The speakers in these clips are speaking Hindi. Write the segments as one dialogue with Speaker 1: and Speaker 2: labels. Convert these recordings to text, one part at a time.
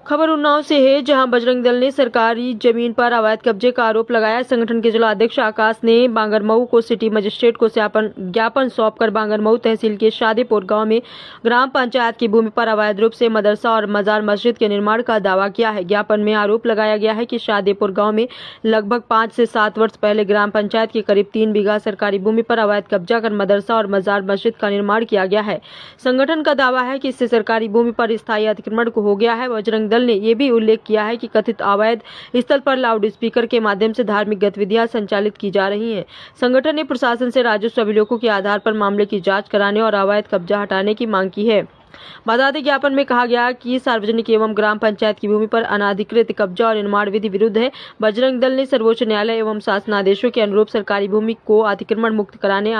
Speaker 1: खबर उन्नाव से है, जहां बजरंग दल ने सरकारी जमीन पर अवैध कब्जे का आरोप लगाया। संगठन के जिला अध्यक्ष आकाश ने बांगरमऊ को सिटी मजिस्ट्रेट को ज्ञापन सौंपकर बांगरमऊ तहसील के शादीपुर गांव में ग्राम पंचायत की भूमि पर अवैध रूप से मदरसा और मजार मस्जिद के निर्माण का दावा किया है। ज्ञापन में आरोप लगाया गया है कि शादीपुर गाँव में लगभग 5 से 7 वर्ष पहले ग्राम पंचायत की करीब 3 बीघा सरकारी भूमि पर अवैध कब्जा कर मदरसा और मजार मस्जिद का निर्माण किया गया है। संगठन का दावा है कि इससे सरकारी भूमि पर स्थायी अतिक्रमण को हो गया है। बजरंग दल ने यह भी उल्लेख किया है कि कथित अवैध स्थल पर लाउड स्पीकर के माध्यम से धार्मिक गतिविधियां संचालित की जा रही हैं। संगठन ने प्रशासन से राजस्व अभिलेखों के आधार पर मामले की जांच कराने और अवैध कब्जा हटाने की मांग की है। बता दें, ज्ञापन में कहा गया कि सार्वजनिक एवं ग्राम पंचायत की भूमि पर अनाधिकृत कब्जा और निर्माण विधि विरुद्ध है। बजरंग दल ने सर्वोच्च न्यायालय एवं शासनादेशों के अनुरूप सरकारी भूमि को अतिक्रमण मुक्त कराने,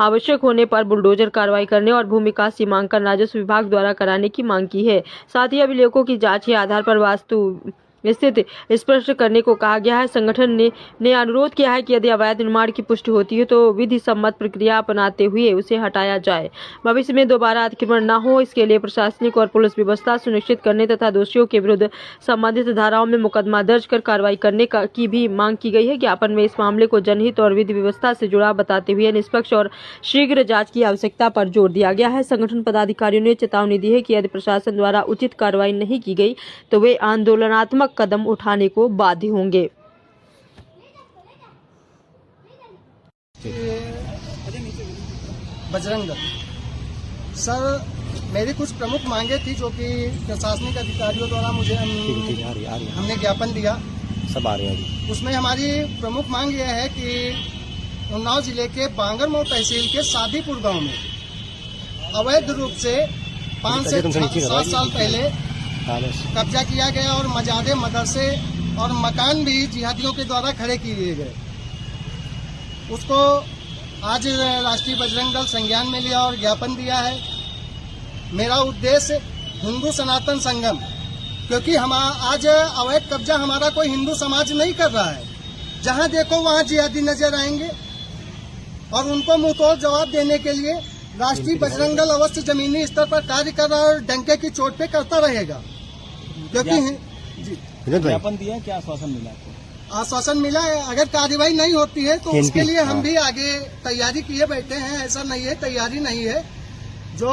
Speaker 1: आवश्यक होने पर बुलडोजर कार्रवाई करने और भूमि का सीमांकन राजस्व विभाग द्वारा कराने की मांग की है। साथ ही अभिलेखों की जांच के आधार पर वास्तु स्थिति स्पष्ट करने को कहा गया है। संगठन ने अनुरोध किया है कि यदि अवैध निर्माण की पुष्टि होती है तो विधि सम्मत प्रक्रिया अपनाते हुए उसे हटाया जाए। भविष्य में दोबारा अतिक्रमण न हो, इसके लिए प्रशासनिक और पुलिस व्यवस्था सुनिश्चित करने तथा दोषियों के विरुद्ध संबंधित धाराओं में मुकदमा दर्ज कर कार्रवाई करने की भी मांग की गई है। ज्ञापन में इस मामले को जनहित और विधि व्यवस्था से जुड़ा बताते हुए निष्पक्ष और शीघ्र जाँच की आवश्यकता पर जोर दिया गया है। संगठन पदाधिकारियों ने चेतावनी दी है कि यदि प्रशासन द्वारा उचित कार्रवाई नहीं की गई तो वे आंदोलनात्मक कदम उठाने को बाध्य होंगे।
Speaker 2: बजरंग दल सर, मेरी कुछ प्रमुख मांगे थी जो कि प्रशासनिक अधिकारियों द्वारा मुझे हमने ज्ञापन दिया।
Speaker 3: सब आ रहे हैं।
Speaker 2: उसमें हमारी प्रमुख मांग यह है कि उन्नाव जिले के बांगरमऊ तहसील के शादीपुर गांव में अवैध रूप से 5 से 7 साल पहले कब्जा किया गया और मजारे, मदरसे और मकान भी जिहादियों के द्वारा खड़े किए गए। उसको आज राष्ट्रीय बजरंग दल संज्ञान में लिया और ज्ञापन दिया है। मेरा उद्देश्य हिंदू सनातन संगम, क्योंकि हम आज अवैध कब्जा हमारा कोई हिंदू समाज नहीं कर रहा है। जहां देखो वहां जिहादी नजर आएंगे और उनको मुंहतोड़ जवाब देने के लिए राष्ट्रीय बजरंग दल अवश्य जमीनी स्तर पर कार्य कर रहा है और डंके की चोट पे करता रहेगा। क्योंकि
Speaker 3: ज्ञापन दिया, क्या आश्वासन मिला आपको?
Speaker 2: आश्वासन मिला है, अगर कार्रवाई नहीं होती है तो उसके लिए हम भी आगे तैयारी किए बैठे हैं। ऐसा नहीं है तैयारी नहीं है, जो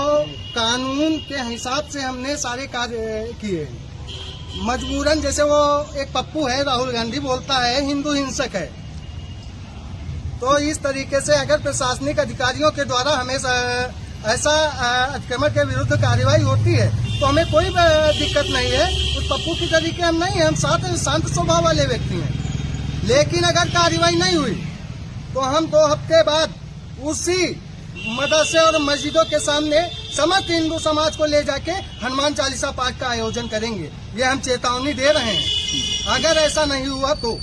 Speaker 2: कानून के हिसाब से हमने सारे कार्य किए। मजबूरन, जैसे वो एक पप्पू है, राहुल गांधी बोलता है हिंदू हिंसक है, तो इस तरीके से अगर प्रशासनिक अधिकारियों के द्वारा हमें ऐसा अतिक्रमण के विरुद्ध कार्रवाई होती है तो हमें कोई दिक्कत नहीं है। उस पप्पू की तरीके हम नहीं है, हम शांत स्वभाव वाले व्यक्ति हैं। लेकिन अगर कार्रवाई नहीं हुई तो हम 2 हफ्ते बाद उसी मदरसे और मस्जिदों के सामने समस्त हिंदू समाज को ले जाके हनुमान चालीसा पाठ का आयोजन करेंगे। ये हम चेतावनी दे रहे हैं। अगर ऐसा नहीं हुआ तो